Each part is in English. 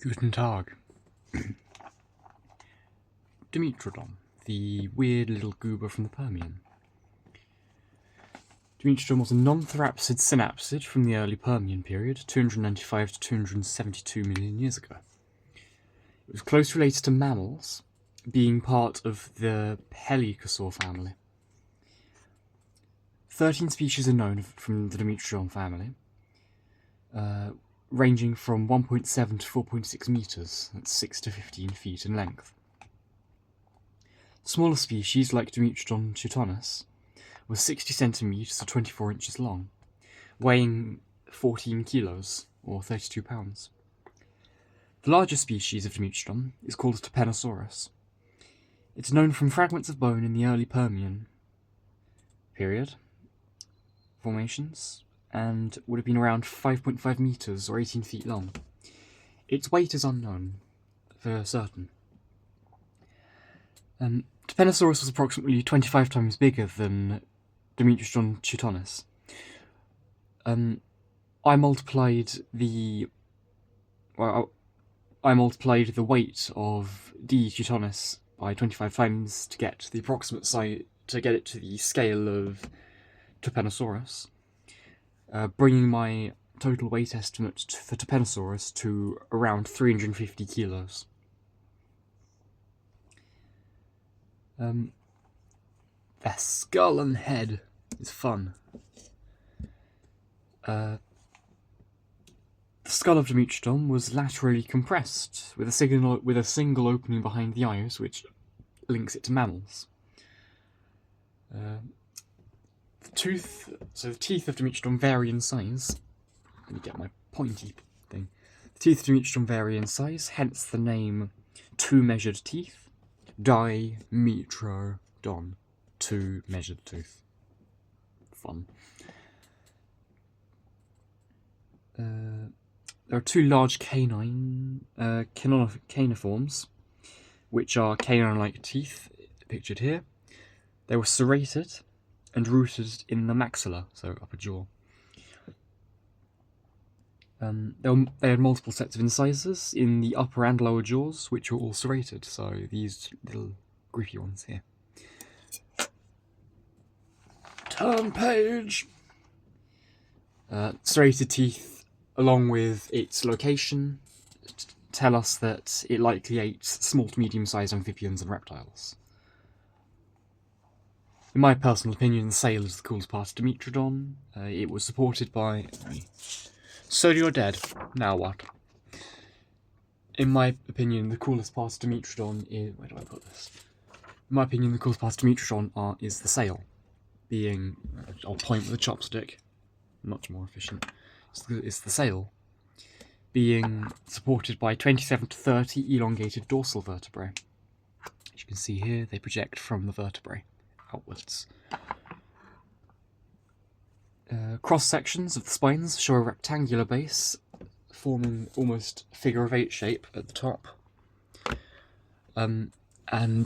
Guten Tag. Dimetrodon, the weird little goober from the Permian. Dimetrodon was a non-therapsid synapsid from the early Permian period, 295 to 272 million years ago. It was closely related to mammals, being part of the Pelycosaur family. 13 species are known from the Dimetrodon family, ranging from 1.7 to 4.6 meters, that's 6 to 15 feet in length. Smaller species, like Dimetrodon teutonus, were 60 centimeters or 24 inches long, weighing 14 kilos or 32 pounds. The largest species of Dimetrodon is called Tyrannosaurus. It's known from fragments of bone in the early Permian period formations, and would have been around 5.5 meters or 18 feet long. Its weight is unknown for certain. Tyrannosaurus was approximately 25 times bigger than Dimetrodon teutonus. I multiplied the weight of D. teutonus by 25 times to get the approximate size, to get it to the scale of Tyrannosaurus, bringing my total weight estimate for Tyrannosaurus to around 350 kilos. Their skull and head is fun. The skull of Dimetrodon was laterally compressed, with a single opening behind the eyes, which links it to mammals. The teeth of Dimetrodon vary in size. Let me get my pointy thing. The teeth of Dimetrodon vary in size, hence the name two-measured teeth. Dimetrodon, two-measured tooth. Fun. There are two large caniforms, which are canine-like teeth, pictured here. They were serrated and rooted in the maxilla, so upper jaw. They had multiple sets of incisors in the upper and lower jaws, which were all serrated, so these little grippy ones here. Turn page! Serrated teeth, along with its location, tell us that it likely ate small to medium-sized amphibians and reptiles. In my personal opinion, the sail is the coolest part of Dimetrodon. It was supported by... So you're dead. Now what? In my opinion, the coolest part of Dimetrodon is... Where do I put this? In my opinion, the coolest part of Dimetrodon is the sail. Being... I'll point with a chopstick. Much more efficient. It's the sail. Being supported by 27 to 30 elongated dorsal vertebrae. As you can see here, they project from the vertebrae outwards. Cross-sections of the spines show a rectangular base, forming almost figure-of-8 shape at the top. And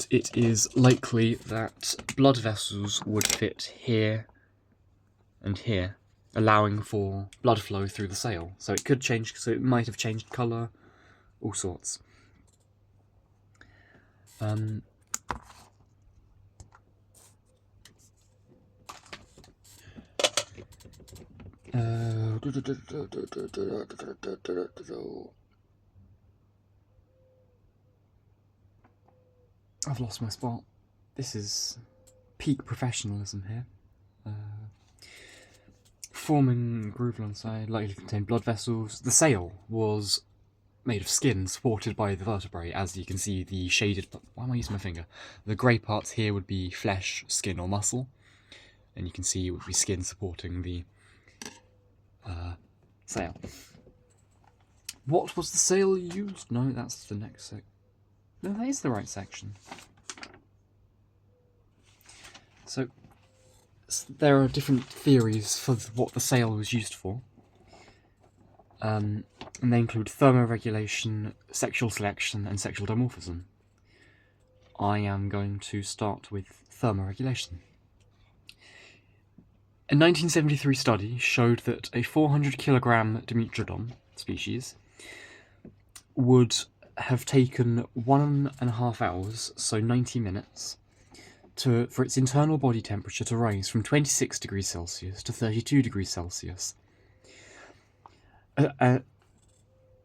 it is likely that blood vessels would fit here and here, allowing for blood flow through the sail. So it could change, so it might have changed colour, all sorts. I've lost my spot. This is peak professionalism here. Forming groove alongside, likely to contain blood vessels. The sail was made of skin, supported by the vertebrae. As you can see, the shaded... Why am I using my finger? The grey parts here would be flesh, skin, or muscle. And you can see it would be skin supporting the sail. What was the sail used? No, that's the next section. No, that is the right section. So, there are different theories for what the sail was used for. And they include thermoregulation, sexual selection, and sexual dimorphism. I am going to start with thermoregulation. A 1973 study showed that a 400 kilogram Dimetrodon species would have taken 1.5 hours, so 90 minutes, for its internal body temperature to rise from 26 degrees Celsius to 32 degrees Celsius.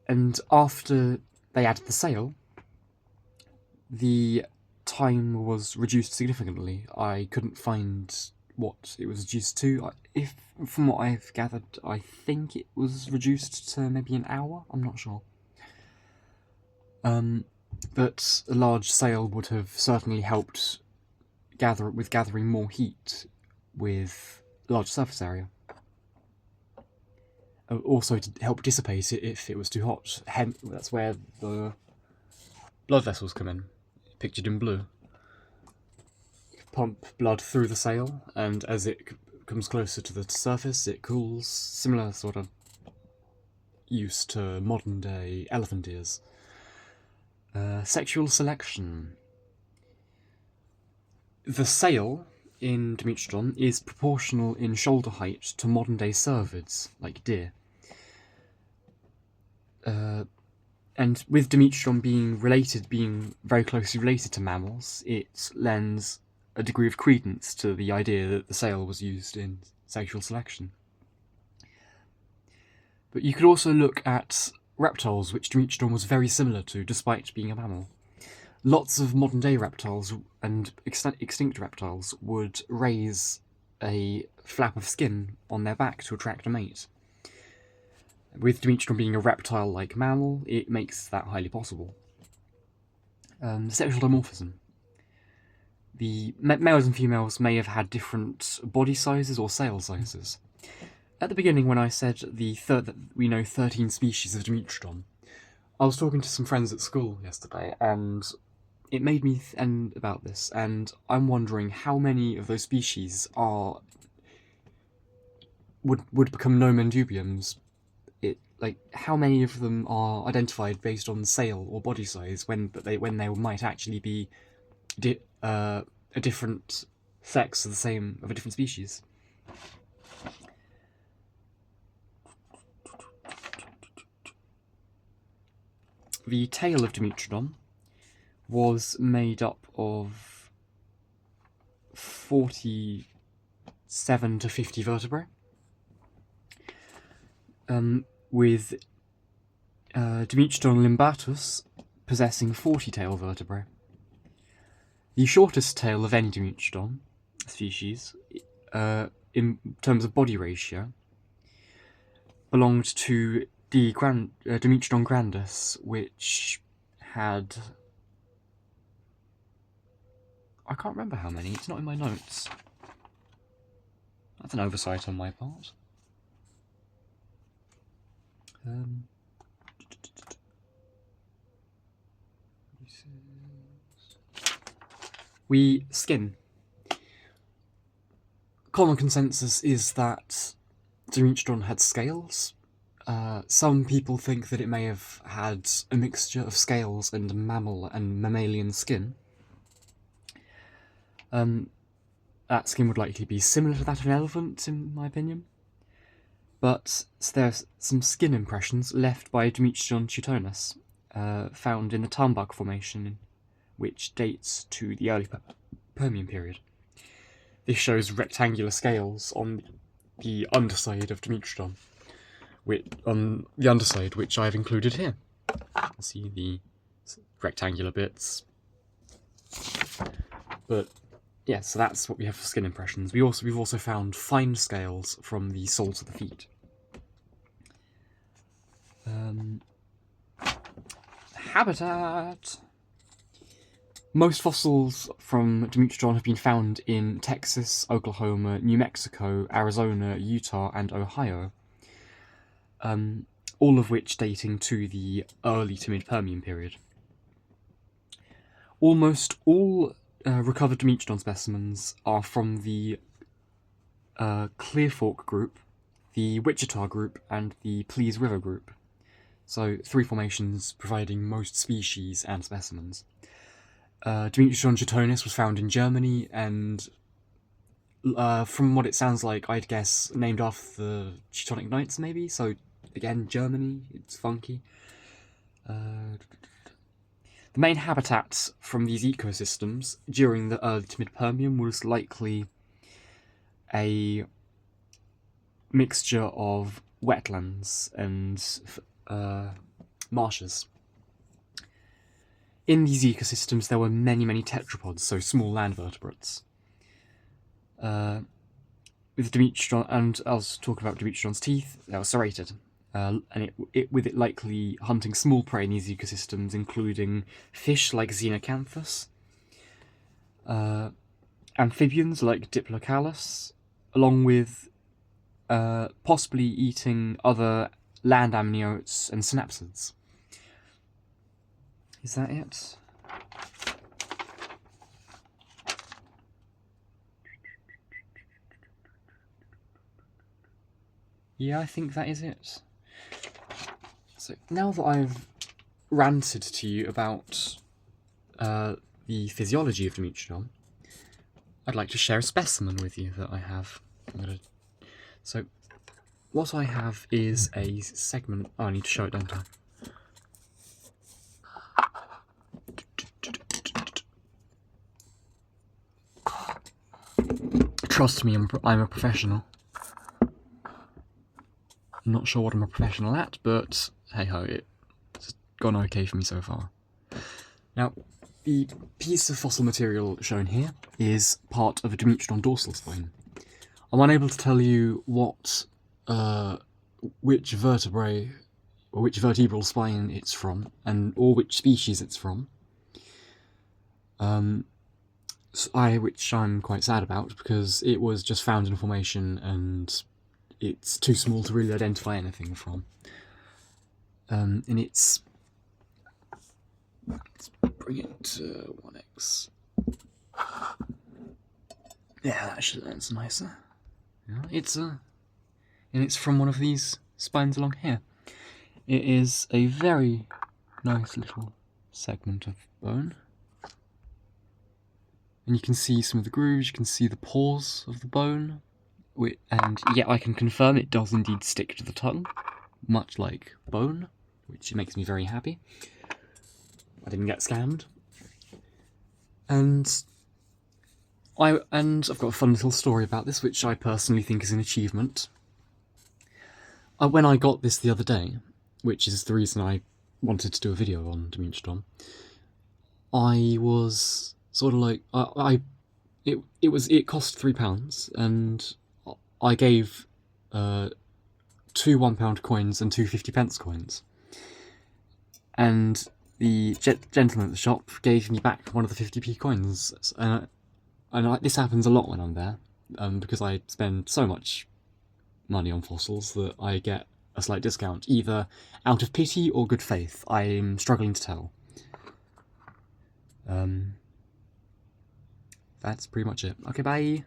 And after they added the sail, the time was reduced significantly. I couldn't find what it was reduced to. From what I've gathered, I think it was reduced to maybe an hour. I'm not sure. But a large sail would have certainly helped gathering more heat with a large surface area. Also to help dissipate it if it was too hot. Hence, that's where the blood vessels come in, pictured in blue. Pump blood through the sail, and as it comes closer to the surface, it cools. Similar sort of use to modern day elephant ears. Sexual selection. The sail in Dimetrodon is proportional in shoulder height to modern day cervids, like deer. And with Dimetrodon being very closely related to mammals, it lends a degree of credence to the idea that the sail was used in sexual selection. But you could also look at reptiles, which Dimetrodon was very similar to, despite being a mammal. Lots of modern-day reptiles and extinct reptiles would raise a flap of skin on their back to attract a mate. With Dimetrodon being a reptile-like mammal, it makes that highly possible. Sexual dimorphism. The males and females may have had different body sizes or sail sizes. At the beginning, when I said that we know 13 species of Dimetrodon, I was talking to some friends at school yesterday, and it made me think about this, and I'm wondering how many of those species would become nomen dubiums. How many of them are identified based on sail or body size when they might actually be a different sex of a different species. The tail of Dimetrodon was made up of 47 to 50 vertebrae, with Dimetrodon limbatus possessing 40 tail vertebrae. The shortest tail of any Dimetrodon species, in terms of body ratio, belonged to Dimetrodon grandis, which had... I can't remember how many, it's not in my notes. That's an oversight on my part. Skin. Common consensus is that Dimetrodon had scales. Some people think that it may have had a mixture of scales and mammal and mammalian skin. That skin would likely be similar to that of an elephant, in my opinion. But there's some skin impressions left by Dimetrodon teutonus, found in the Tambach Formation, which dates to the early Permian period. This shows rectangular scales on the underside of Dimetrodon, which I've included here. See the rectangular bits. But yeah, so that's what we have for skin impressions. We've also found fine scales from the soles of the feet. Habitat. Most fossils from Dimetrodon have been found in Texas, Oklahoma, New Mexico, Arizona, Utah, and Ohio, all of which dating to the early to mid-Permian period. Almost all recovered Dimetrodon specimens are from the Clear Fork group, the Wichita group, and the Please River group. So 3 formations providing most species and specimens. Dimetrodon teutonus was found in Germany, and from what it sounds like, I'd guess named after the Teutonic Knights, maybe? So, again, Germany, it's funky. The main habitat from these ecosystems during the early to mid-Permian was likely a mixture of wetlands and marshes. In these ecosystems there were many tetrapods, so small land vertebrates. With Dimetrodon, and I was talking about Dimetrodon's teeth, they were serrated. And with it likely hunting small prey in these ecosystems, including fish like Xenocanthus, amphibians like Diplocalus, along with possibly eating other land amniotes and synapsids. Is that it? Yeah, I think that is it. So now that I've ranted to you about the physiology of Dimetrodon, I'd like to share a specimen with you that I have. So what I have is a segment. Oh, I need to show it, don't I? Trust me, I'm a professional. I'm not sure what I'm a professional at, but hey ho, it's gone okay for me so far. Now, the piece of fossil material shown here is part of a Dimetrodon dorsal spine. I'm unable to tell you which vertebrae or which vertebral spine it's from, or which species it's from. Which I'm quite sad about, because it was just found in formation and it's too small to really identify anything from. And let's bring it to 1x. Yeah, that's nicer. Yeah, it's from one of these spines along here. It is a very nice little segment of bone. And you can see some of the grooves, you can see the pores of the bone. And yeah, I can confirm it does indeed stick to the tongue, much like bone, which makes me very happy. I didn't get scammed. And I've got a fun little story about this, which I personally think is an achievement. When I got this the other day, which is the reason I wanted to do a video on Dimetrodon, I was sort of like, it cost £3, and I gave 2 £1 coins and 2 50p coins. And the gentleman at the shop gave me back one of the 50p coins. This happens a lot when I'm there, because I spend so much money on fossils that I get a slight discount, either out of pity or good faith. I'm struggling to tell. That's pretty much it. Okay, bye!